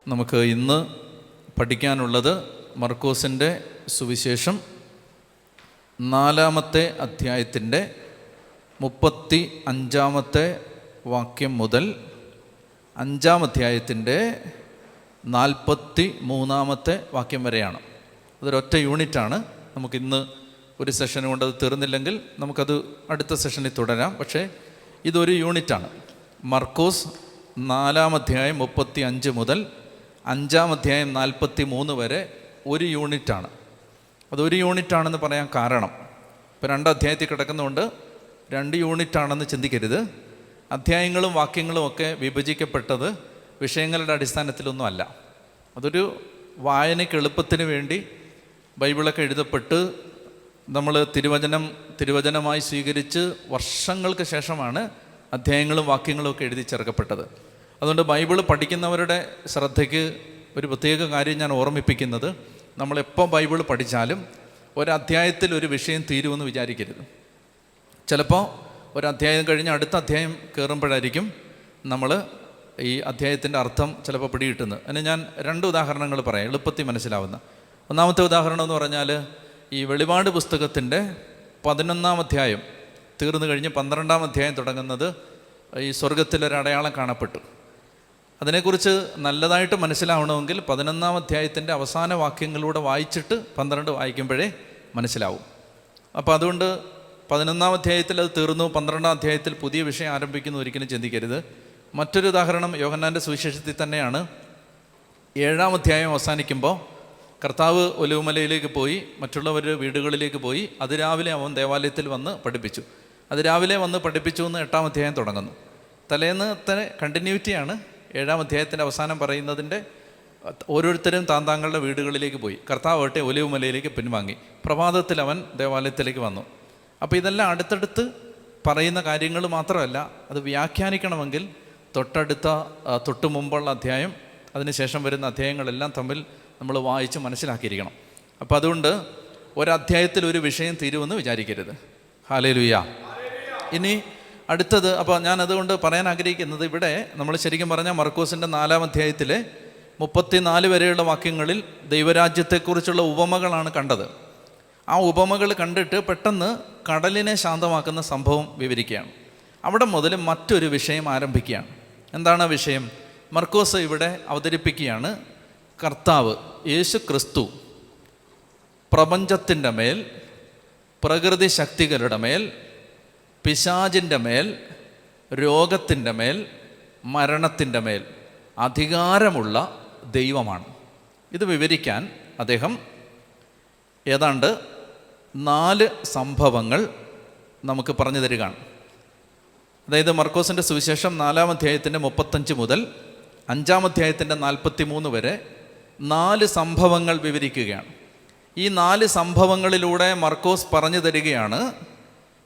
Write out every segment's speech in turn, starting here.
നമുക്ക് ഇന്ന് പഠിക്കാനുള്ളത് മർക്കോസിൻ്റെ സുവിശേഷം 4-ാമത്തെ അധ്യായത്തിൻ്റെ 35-ാമത്തെ വാക്യം മുതൽ 5-ാം അധ്യായത്തിൻ്റെ 43-ാമത്തെ വാക്യം വരെയാണ്. അതൊരൊറ്റ യൂണിറ്റാണ്. നമുക്കിന്ന് ഒരു സെഷൻ കൊണ്ട് അത് തീർന്നില്ലെങ്കിൽ നമുക്കത് അടുത്ത സെഷനിൽ തുടരാം. പക്ഷേ ഇതൊരു യൂണിറ്റാണ്. മർക്കോസ് 4-ാം അധ്യായം 35 മുതൽ 5-ാം അധ്യായം 43 വരെ ഒരു യൂണിറ്റാണ്. അതൊരു യൂണിറ്റാണെന്ന് പറയാൻ കാരണം, ഇപ്പോൾ 2 അധ്യായത്തിൽ കിടക്കുന്നതുകൊണ്ട് 2 യൂണിറ്റാണെന്ന് ചിന്തിക്കരുത്. അധ്യായങ്ങളും വാക്യങ്ങളും ഒക്കെ വിഭജിക്കപ്പെട്ടത് വിഷയങ്ങളുടെ അടിസ്ഥാനത്തിലൊന്നും അല്ല. അതൊരു വായനയ്ക്ക് എളുപ്പത്തിന് വേണ്ടി ബൈബിളൊക്കെ എഴുതപ്പെട്ട് നമ്മൾ തിരുവചനമായി സ്വീകരിച്ച് വർഷങ്ങൾക്ക് ശേഷമാണ് അധ്യായങ്ങളും വാക്യങ്ങളും ഒക്കെ എഴുതി ചേർക്കപ്പെട്ടത്. അതുകൊണ്ട് ബൈബിൾ പഠിക്കുന്നവരുടെ ശ്രദ്ധയ്ക്ക് ഒരു പ്രത്യേക കാര്യം ഞാൻ ഓർമ്മിപ്പിക്കുന്നത്, നമ്മളെപ്പോൾ ബൈബിൾ പഠിച്ചാലും ഒരധ്യായത്തിൽ ഒരു വിഷയം തീരുമെന്ന് വിചാരിക്കരുത്. ചിലപ്പോൾ ഒരധ്യായം കഴിഞ്ഞ് അടുത്ത അധ്യായം കയറുമ്പോഴായിരിക്കും നമ്മൾ ഈ അധ്യായത്തിൻ്റെ അർത്ഥം ചിലപ്പോൾ പിടികിട്ടുന്നത്. അതിന് ഞാൻ 2 ഉദാഹരണങ്ങൾ പറയാം, എളുപ്പത്തിൽ മനസ്സിലാവുന്ന. ഒന്നാമത്തെ ഉദാഹരണം എന്ന് പറഞ്ഞാൽ, ഈ വെളിപാട് പുസ്തകത്തിൻ്റെ 11-ാം അധ്യായം തീർന്നു കഴിഞ്ഞ് 12-ാം അധ്യായം തുടങ്ങുന്നത് ഈ സ്വർഗത്തിലൊരടയാളം കാണപ്പെട്ടു. അതിനെക്കുറിച്ച് നല്ലതായിട്ട് മനസ്സിലാവണമെങ്കിൽ 11-ാം അധ്യായത്തിൻ്റെ അവസാന വാക്യങ്ങളിലൂടെ വായിച്ചിട്ട് 12 വായിക്കുമ്പോഴേ മനസ്സിലാവും. അപ്പോൾ അതുകൊണ്ട് 11-ാം അധ്യായത്തിൽ അത് തീർന്നു, 12-ാം അധ്യായത്തിൽ പുതിയ വിഷയം ആരംഭിക്കുന്നു ഒരിക്കലും ചിന്തിക്കരുത്. മറ്റൊരു ഉദാഹരണം യോഹന്നാൻ്റെ സുവിശേഷത്തിൽ തന്നെയാണ്. 7-ാം അധ്യായം അവസാനിക്കുമ്പോൾ കർത്താവ് ഒലിവുമലയിലേക്ക് പോയി, മറ്റുള്ളവരുടെ വീടുകളിലേക്ക് പോയി. അതിരാവിലെ അവൻ ദേവാലയത്തിൽ വന്ന് പഠിപ്പിച്ചു. അതിരാവിലെ വന്ന് പഠിപ്പിച്ചു എന്ന് 8-ാം അധ്യായം തുടങ്ങുന്നു. തലേന്നത്തെ കണ്ടിന്യൂറ്റിയാണ് 7-ാം അധ്യായത്തിൻ്റെ അവസാനം പറയുന്നതിൻ്റെ. ഓരോരുത്തരും താങ്കളുടെ വീടുകളിലേക്ക് പോയി. കർത്താവട്ടെ ഒലിവുമലയിലേക്ക് പിൻവാങ്ങി. പ്രഭാതത്തിൽ അവൻ ദേവാലയത്തിലേക്ക് വന്നു. അപ്പോൾ ഇതെല്ലാം അടുത്തടുത്ത് പറയുന്ന കാര്യങ്ങൾ മാത്രമല്ല, അത് വ്യാഖ്യാനിക്കണമെങ്കിൽ തൊട്ട് മുമ്പുള്ള അധ്യായം, അതിനുശേഷം വരുന്ന അധ്യായങ്ങളെല്ലാം തമ്മിൽ നമ്മൾ വായിച്ച് മനസ്സിലാക്കിയിരിക്കണം. അപ്പോൾ അതുകൊണ്ട് ഒരധ്യായത്തിൽ ഒരു വിഷയം തീരുമെന്ന് വിചാരിക്കരുത്. ഹല്ലേലൂയ. ഇനി അടുത്തത്, അപ്പോൾ ഞാൻ അതുകൊണ്ട് പറയാൻ ആഗ്രഹിക്കുന്നത്, ഇവിടെ നമ്മൾ ശരിക്കും പറഞ്ഞാൽ മർക്കോസിൻ്റെ 4-ാം അധ്യായത്തിലെ 34 വരെയുള്ള വാക്യങ്ങളിൽ ദൈവരാജ്യത്തെക്കുറിച്ചുള്ള ഉപമകളാണ് കണ്ടത്. ആ ഉപമകൾ കണ്ടിട്ട് പെട്ടെന്ന് കടലിനെ ശാന്തമാക്കുന്ന സംഭവം വിവരിക്കുകയാണ്. അവിടെ മുതൽ മറ്റൊരു വിഷയം ആരംഭിക്കുകയാണ്. എന്താണ് ആ വിഷയം? മർക്കോസ് ഇവിടെ അവതരിപ്പിക്കുകയാണ്, കർത്താവ് യേശു ക്രിസ്തു പ്രപഞ്ചത്തിൻ്റെ മേൽ, പ്രകൃതി ശക്തികളുടെ മേൽ, പിശാചിൻ്റെ മേൽ, രോഗത്തിൻ്റെ മേൽ, മരണത്തിൻ്റെ മേൽ അധികാരമുള്ള ദൈവമാണ്. ഇത് വിവരിക്കാൻ അദ്ദേഹം ഏതാണ്ട് 4 സംഭവങ്ങൾ നമുക്ക് പറഞ്ഞു തരികയാണ്. അതായത് മർക്കോസിൻ്റെ സുവിശേഷം 4-ാം അധ്യായത്തിൻ്റെ 35 മുതൽ 5-ാം അധ്യായത്തിൻ്റെ 43 വരെ 4 സംഭവങ്ങൾ വിവരിക്കുകയാണ്. ഈ 4 സംഭവങ്ങളിലൂടെ മർക്കോസ് പറഞ്ഞു തരികയാണ്,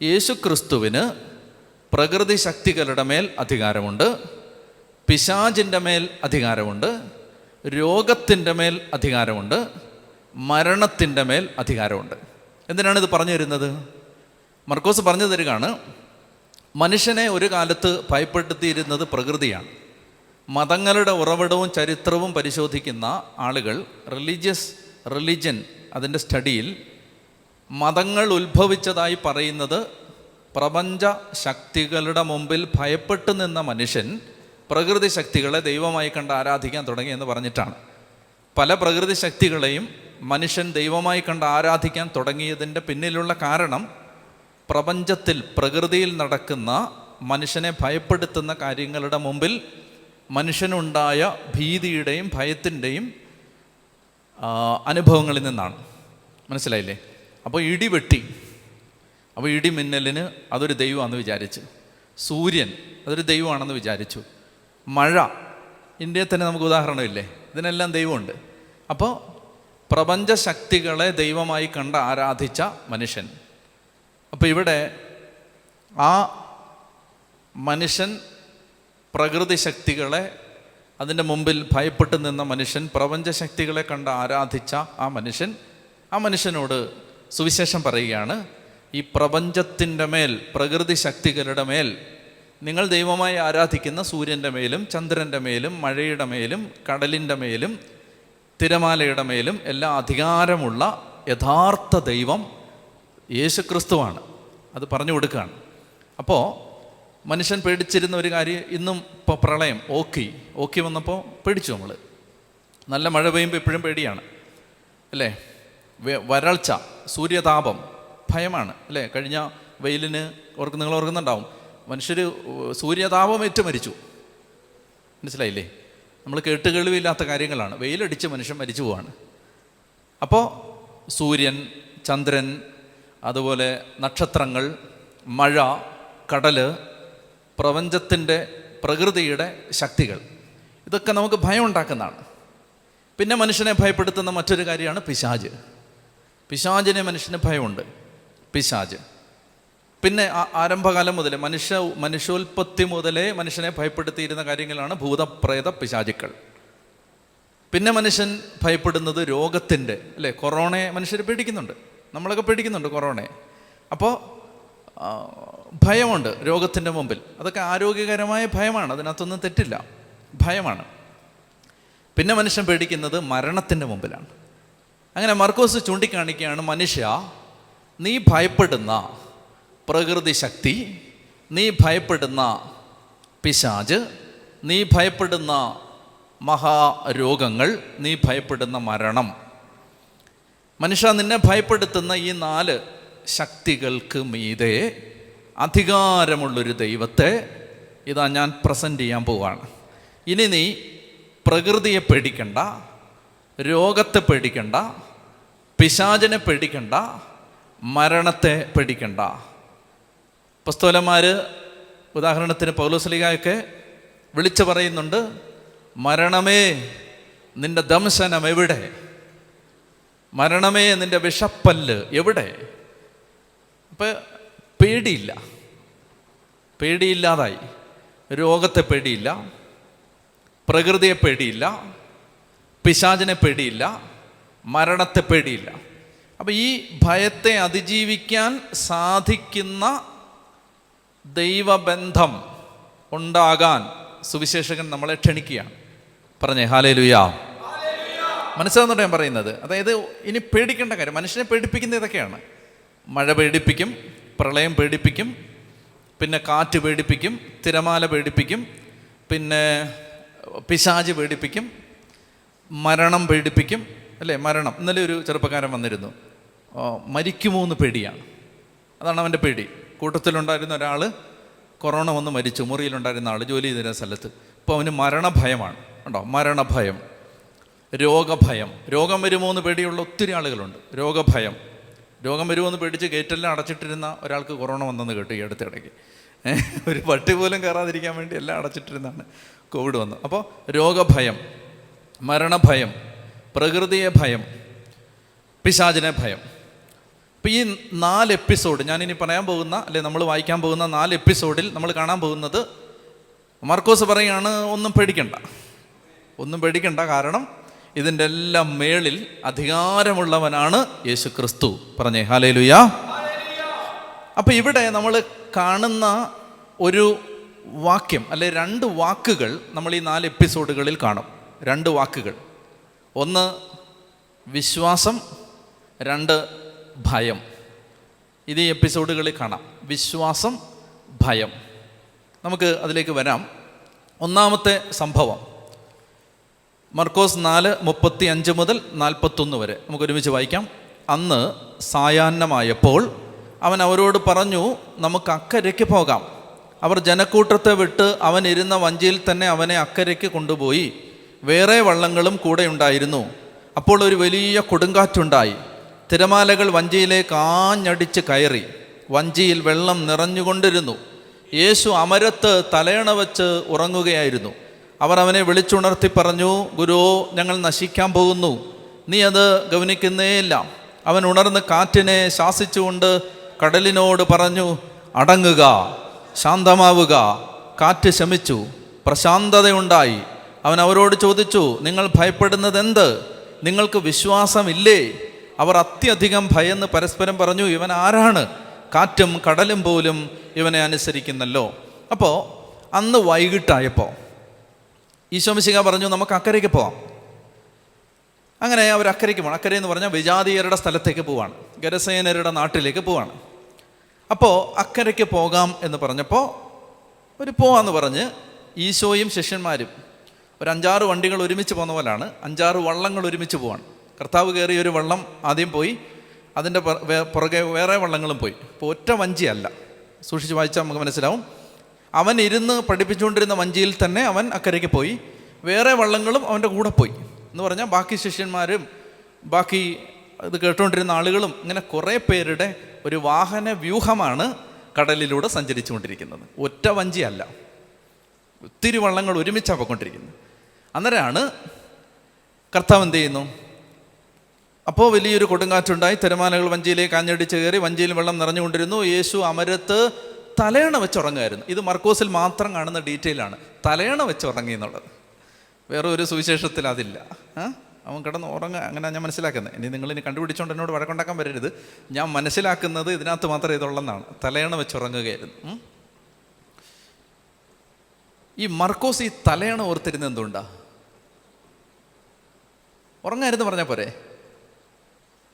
യേശു ക്രിസ്തുവിന് പ്രകൃതി ശക്തികളുടെ മേൽ അധികാരമുണ്ട്, പിശാചിൻ്റെ മേൽ അധികാരമുണ്ട്, രോഗത്തിൻ്റെ മേൽ അധികാരമുണ്ട്, മരണത്തിൻ്റെ മേൽ അധികാരമുണ്ട്. എന്തിനാണ് ഇത് പറഞ്ഞു തരുന്നത്? മർക്കോസ് പറഞ്ഞു തരികയാണ്, മനുഷ്യനെ ഒരു കാലത്ത് ഭയപ്പെടുത്തിയിരുന്നത് പ്രകൃതിയാണ്. മതങ്ങളുടെ ഉറവിടവും ചരിത്രവും പരിശോധിക്കുന്ന ആളുകൾ, റിലിജൻ അതിൻ്റെ സ്റ്റഡിയിൽ മതങ്ങൾ ഉത്ഭവിച്ചതായി പറയുന്നത് പ്രപഞ്ച ശക്തികളുടെ മുമ്പിൽ ഭയപ്പെട്ടു നിന്ന മനുഷ്യൻ പ്രകൃതി ശക്തികളെ ദൈവമായി കണ്ട് ആരാധിക്കാൻ തുടങ്ങി എന്ന് പറഞ്ഞിട്ടാണ്. പല പ്രകൃതി ശക്തികളെയും മനുഷ്യൻ ദൈവമായി കണ്ട് ആരാധിക്കാൻ തുടങ്ങിയതിൻ്റെ പിന്നിലുള്ള കാരണം, പ്രപഞ്ചത്തിൽ പ്രകൃതിയിൽ നടക്കുന്ന മനുഷ്യനെ ഭയപ്പെടുത്തുന്ന കാര്യങ്ങളുടെ മുമ്പിൽ മനുഷ്യനുണ്ടായ ഭീതിയുടെയും ഭയത്തിൻ്റെയും അനുഭവങ്ങളിൽ നിന്നാണ്. മനസ്സിലായില്ലേ? അപ്പോൾ ഇടി വെട്ടി, അപ്പോൾ ഇടിമിന്നലിന് അതൊരു ദൈവമാണെന്ന് വിചാരിച്ചു. സൂര്യൻ അതൊരു ദൈവമാണെന്ന് വിചാരിച്ചു. മഴ, ഇന്ത്യയിൽ തന്നെ നമുക്ക് ഉദാഹരണമില്ലേ, ഇതിനെല്ലാം ദൈവമുണ്ട്. അപ്പോൾ പ്രപഞ്ചശക്തികളെ ദൈവമായി കണ്ട് ആരാധിച്ച മനുഷ്യൻ. അപ്പോൾ ഇവിടെ ആ മനുഷ്യൻ, പ്രകൃതി ശക്തികളെ അതിൻ്റെ മുമ്പിൽ ഭയപ്പെട്ടു നിന്ന മനുഷ്യൻ, പ്രപഞ്ചശക്തികളെ കണ്ട് ആരാധിച്ച ആ മനുഷ്യനോട് സുവിശേഷം പറയുകയാണ്, ഈ പ്രപഞ്ചത്തിൻ്റെ മേൽ, പ്രകൃതി ശക്തികളുടെ മേൽ നിങ്ങൾ ദൈവമായി ആരാധിക്കുന്ന സൂര്യൻ്റെ മേലും ചന്ദ്രൻ്റെ മേലും മഴയുടെ മേലും കടലിൻ്റെ മേലും തിരമാലയുടെ മേലും എല്ലാം അധികാരമുള്ള യഥാർത്ഥ ദൈവം യേശുക്രിസ്തുവാണ്. അത് പറഞ്ഞു കൊടുക്കുകയാണ്. അപ്പോൾ മനുഷ്യൻ പേടിച്ചിരുന്ന ഒരു കാര്യം, ഇന്നും ഇപ്പോൾ പ്രളയം ഓക്കി വന്നപ്പോൾ പേടിച്ചു. നമ്മൾ നല്ല മഴ പെയ്യുമ്പോൾ എപ്പോഴും പേടിയാണ് അല്ലേ? വരൾച്ച, സൂര്യതാപം, ഭയമാണ് അല്ലേ? കഴിഞ്ഞ വെയിലിന് നിങ്ങൾ ഓർക്കുന്നുണ്ടാവും, മനുഷ്യർ സൂര്യതാപം ഏറ്റു മരിച്ചു. മനസ്സിലായില്ലേ? നമ്മൾ കേട്ടുകേൾവിയില്ലാത്ത കാര്യങ്ങളാണ്. വെയിലടിച്ച് മനുഷ്യൻ മരിച്ചു പോവാണ്. അപ്പോൾ സൂര്യൻ, ചന്ദ്രൻ, അതുപോലെ നക്ഷത്രങ്ങൾ, മഴ, കടല്, പ്രപഞ്ചത്തിൻ്റെ പ്രകൃതിയുടെ ശക്തികൾ, ഇതൊക്കെ നമുക്ക് ഭയം ഉണ്ടാക്കുന്നതാണ്. പിന്നെ മനുഷ്യനെ ഭയപ്പെടുത്തുന്ന മറ്റൊരു കാര്യമാണ് പിശാച്. പിശാചിനെ മനുഷ്യന് ഭയമുണ്ട്, പിശാച്. പിന്നെ ആരംഭകാലം മുതലേ മനുഷ്യോൽപത്തി മുതലേ മനുഷ്യനെ ഭയപ്പെടുത്തിയിരുന്ന കാര്യങ്ങളാണ് ഭൂതപ്രേത പിശാചുക്കൾ. പിന്നെ മനുഷ്യൻ ഭയപ്പെടുന്നത് രോഗത്തിൻ്റെ, അല്ലേ? കൊറോണയെ മനുഷ്യർ പേടിക്കുന്നുണ്ട്, നമ്മളൊക്കെ പേടിക്കുന്നുണ്ട് കൊറോണയെ. അപ്പോൾ ഭയമുണ്ട് രോഗത്തിൻ്റെ മുമ്പിൽ. അതൊക്കെ ആരോഗ്യകരമായ ഭയമാണ്, അതിനകത്തൊന്നും തെറ്റില്ല, ഭയമാണ്. പിന്നെ മനുഷ്യൻ പേടിക്കുന്നത് മരണത്തിൻ്റെ മുമ്പിലാണ്. അങ്ങനെ മർക്കോസ് ചൂണ്ടിക്കാണിക്കുകയാണ്, മനുഷ്യ, നീ ഭയപ്പെടുന്ന പ്രകൃതി ശക്തി, നീ ഭയപ്പെടുന്ന പിശാച്, നീ ഭയപ്പെടുന്ന മഹാരോഗങ്ങൾ, നീ ഭയപ്പെടുന്ന മരണം, മനുഷ്യ, നിന്നെ ഭയപ്പെടുത്തുന്ന ഈ 4 ശക്തികൾക്ക് മീതെ അധികാരമുള്ളൊരു ദൈവത്തെ ഇതാ ഞാൻ പ്രസൻറ്റ് ചെയ്യാൻ പോവാണ്. ഇനി നീ പ്രകൃതിയെ പേടിക്കണ്ട, രോഗത്തെ പേടിക്കണ്ട, പിശാചിനെ പേടിക്കണ്ട, മരണത്തെ പേടിക്കണ്ട. അപ്പോസ്തലന്മാർ, ഉദാഹരണത്തിന് പൗലോസ്ലീഹായൊക്കെ വിളിച്ചു പറയുന്നുണ്ട്, മരണമേ നിന്റെ ദംശനം എവിടെ? മരണമേ നിന്റെ വിഷപ്പല്ല് എവിടെ? അപ്പം പേടിയില്ലാതായി. രോഗത്തെ പേടിയില്ല, പ്രകൃതിയെ പേടിയില്ല, പിശാചിനെ പേടിയില്ല, മരണത്തെ പേടിയില്ല. അപ്പം ഈ ഭയത്തെ അതിജീവിക്കാൻ സാധിക്കുന്ന ദൈവബന്ധം ഉണ്ടാകാൻ സുവിശേഷകൻ നമ്മളെ ക്ഷണിക്കുകയാണ്. പറഞ്ഞേ ഹല്ലേലൂയ. മനസ്സിലാകുന്നുണ്ടോ ഞാൻ പറയുന്നത്? അതായത് ഇനി പേടിക്കേണ്ട കാര്യം, മനുഷ്യനെ പേടിപ്പിക്കുന്ന ഇതൊക്കെയാണ്. മഴ പേടിപ്പിക്കും, പ്രളയം പേടിപ്പിക്കും, പിന്നെ കാറ്റ് പേടിപ്പിക്കും, തിരമാല പേടിപ്പിക്കും, പിന്നെ പിശാച് പേടിപ്പിക്കും, മരണം പേടിപ്പിക്കും അല്ലേ? മരണം, ഇന്നലെ ഒരു ചെറുപ്പക്കാരൻ വന്നിരുന്നു, മരിക്കുമോ എന്ന് പേടിയാണ്, അതാണ് അവൻ്റെ പേടി. കൂട്ടത്തിലുണ്ടായിരുന്ന ഒരാൾ കൊറോണ വന്ന് മരിച്ചു, മുറിയിലുണ്ടായിരുന്ന ആൾ, ജോലി ചെയ്തിരുന്ന സ്ഥലത്ത്. ഇപ്പോൾ അവന് മരണഭയമാണ്. ഉണ്ടോ? മരണഭയം, രോഗഭയം. രോഗം വരുമോ എന്ന് പേടിയുള്ള ഒത്തിരി ആളുകളുണ്ട്. രോഗം വരുമോ എന്ന് പേടിച്ച് ഗേറ്റെല്ലാം അടച്ചിട്ടിരുന്ന ഒരാൾക്ക് കൊറോണ വന്നെന്ന് കേട്ടു ഈ അടുത്തിടയ്ക്ക്. ഒരു പട്ടി പോലും കയറാതിരിക്കാൻ വേണ്ടി എല്ലാം അടച്ചിട്ടിരുന്നാണ് കോവിഡ് വന്നത്. അപ്പോൾ രോഗഭയം, മരണഭയം, പ്രകൃതിയെ ഭയം, പിശാചിനെ ഭയം. അപ്പോൾ ഈ 4 എപ്പിസോഡ് ഞാനിനി പറയാൻ പോകുന്ന, അല്ലെ നമ്മൾ വായിക്കാൻ പോകുന്ന 4 എപ്പിസോഡിൽ നമ്മൾ കാണാൻ പോകുന്നത്, മർക്കോസ് പറയുകയാണ്, ഒന്നും പേടിക്കണ്ട, കാരണം ഇതിൻ്റെ എല്ലാം മേളിൽ അധികാരമുള്ളവനാണ് യേശു ക്രിസ്തു. പറഞ്ഞേ ഹല്ലേലൂയ. അപ്പം ഇവിടെ നമ്മൾ കാണുന്ന ഒരു വാക്യം, അല്ലെ 2 വാക്കുകൾ നമ്മൾ ഈ 4 എപ്പിസോഡുകളിൽ കാണും. 2 വാക്കുകൾ, ഒന്ന് വിശ്വാസം, 2 ഭയം. ഇത് ഈ എപ്പിസോഡുകളിൽ കാണാം. വിശ്വാസം, ഭയം. നമുക്ക് അതിലേക്ക് വരാം. ഒന്നാമത്തെ സംഭവം മർക്കോസ് 4:35 മുതൽ 41 വരെ നമുക്ക് ഒരുമിച്ച് വായിക്കാം. അന്ന് സായാഹ്നമായപ്പോൾ അവൻ അവരോട് പറഞ്ഞു, നമുക്ക് അക്കരയ്ക്ക് പോകാം. അവർ ജനക്കൂട്ടത്തെ വിട്ട് അവൻ ഇരുന്ന വഞ്ചിയിൽ തന്നെ അവനെ അക്കരയ്ക്ക് കൊണ്ടുപോയി. വേറെ വള്ളങ്ങളും കൂടെ ഉണ്ടായിരുന്നു. അപ്പോൾ ഒരു വലിയ കൊടുങ്കാറ്റുണ്ടായി. തിരമാലകൾ വഞ്ചിയിലേക്ക് ആഞ്ഞടിച്ച് കയറി. വഞ്ചിയിൽ വെള്ളം നിറഞ്ഞുകൊണ്ടിരുന്നു. യേശു അമരത്ത് തലയണ വെച്ച് ഉറങ്ങുകയായിരുന്നു. അവർ അവനെ വിളിച്ചുണർത്തി പറഞ്ഞു, ഗുരു, ഞങ്ങൾ നശിക്കാൻ പോകുന്നു, നീ അത് ഗവനിക്കുന്നേയില്ല. അവൻ ഉണർന്ന് കാറ്റിനെ ശാസിച്ചുകൊണ്ട് കടലിനോട് പറഞ്ഞു, അടങ്ങുക, ശാന്തമാവുക. കാറ്റ് ശമിച്ചു, പ്രശാന്തതയുണ്ടായി. അവൻ അവരോട് ചോദിച്ചു, നിങ്ങൾ ഭയപ്പെടുന്നത് എന്ത്? നിങ്ങൾക്ക് വിശ്വാസമില്ലേ? അവർ അത്യധികം ഭയന്ന് പരസ്പരം പറഞ്ഞു, ഇവൻ ആരാണ്? കാറ്റും കടലും പോലും ഇവനെ അനുസരിക്കുന്നല്ലോ. അപ്പോൾ അന്ന് വൈകിട്ടായപ്പോൾ ഈശോമിശിഹ പറഞ്ഞു നമുക്ക് അക്കരയ്ക്ക് പോവാം. അങ്ങനെ അവർ അക്കരയ്ക്ക് പോകണം. അക്കരെ എന്ന് പറഞ്ഞാൽ വിജാതീയരുടെ സ്ഥലത്തേക്ക് പോവാണ്, ഗരസേനരുടെ നാട്ടിലേക്ക് പോവാണ്. അപ്പോൾ അക്കരയ്ക്ക് പോകാം എന്ന് പറഞ്ഞപ്പോൾ ഒരു പോവാന്ന് പറഞ്ഞ് ഈശോയും ശിഷ്യന്മാരും ഒരു 5-6 വണ്ടികൾ ഒരുമിച്ച് പോകുന്ന പോലാണ്, 5-6 വള്ളങ്ങൾ ഒരുമിച്ച് പോവാണ്. കർത്താവ് കയറിയ ഒരു വള്ളം ആദ്യം പോയി, അതിൻ്റെ പുറകെ വേറെ വള്ളങ്ങളും പോയി. ഇപ്പോൾ ഒറ്റ വഞ്ചിയല്ല, സൂക്ഷിച്ച് വായിച്ചാൽ നമുക്ക് മനസ്സിലാവും. അവൻ ഇരുന്ന് പഠിപ്പിച്ചുകൊണ്ടിരുന്ന വഞ്ചിയിൽ തന്നെ അവൻ അക്കരയ്ക്ക് പോയി, വേറെ വള്ളങ്ങളും അവൻ്റെ കൂടെ പോയി എന്ന് പറഞ്ഞാൽ ബാക്കി ശിഷ്യന്മാരും ബാക്കി ഇത് കേട്ടുകൊണ്ടിരുന്ന ആളുകളും ഇങ്ങനെ കുറേ പേരുടെ ഒരു വാഹന വ്യൂഹമാണ് കടലിലൂടെ സഞ്ചരിച്ചു കൊണ്ടിരിക്കുന്നത്. ഒറ്റ വഞ്ചിയല്ല, ഒത്തിരി വള്ളങ്ങൾ ഒരുമിച്ചാണ് പോയിക്കൊണ്ടിരിക്കുന്നത്. അന്നേരമാണ് കർത്താവ് എന്ത് ചെയ്യുന്നു? അപ്പോൾ വലിയൊരു കൊടുങ്കാറ്റുണ്ടായി, തിരമാലകൾ വഞ്ചിയിലേക്ക് ആഞ്ഞടിച്ച് കയറി, വഞ്ചിയിൽ വെള്ളം നിറഞ്ഞുകൊണ്ടിരുന്നു. യേശു അമരത്ത് തലയണ വെച്ചുറങ്ങുമായിരുന്നു. ഇത് മർക്കോസിൽ മാത്രം കാണുന്ന ഡീറ്റെയിലാണ്, തലയണ വെച്ചുറങ്ങി എന്നുള്ളത്. വേറെ ഒരു സുവിശേഷത്തിൽ അതില്ല. അവൻ കിടന്ന് ഉറങ്ങുക, അങ്ങനെ ഞാൻ മനസ്സിലാക്കുന്നത്. ഇനി നിങ്ങളിനി കണ്ടുപിടിച്ചുകൊണ്ട് എന്നോട് വഴക്കുണ്ടാക്കാൻ വരരുത്. ഞാൻ മനസ്സിലാക്കുന്നത് ഇതിനകത്ത് മാത്രമേ ഇതുള്ളെന്നാണ്. തലയണ വെച്ചുറങ്ങുകയായിരുന്നു. ഈ മർക്കോസ് ഈ തലയണ ഓർത്തിരുന്നത് എന്തുകൊണ്ടാ? ഉറങ്ങായിരുന്നു പറഞ്ഞാൽ പോരെ?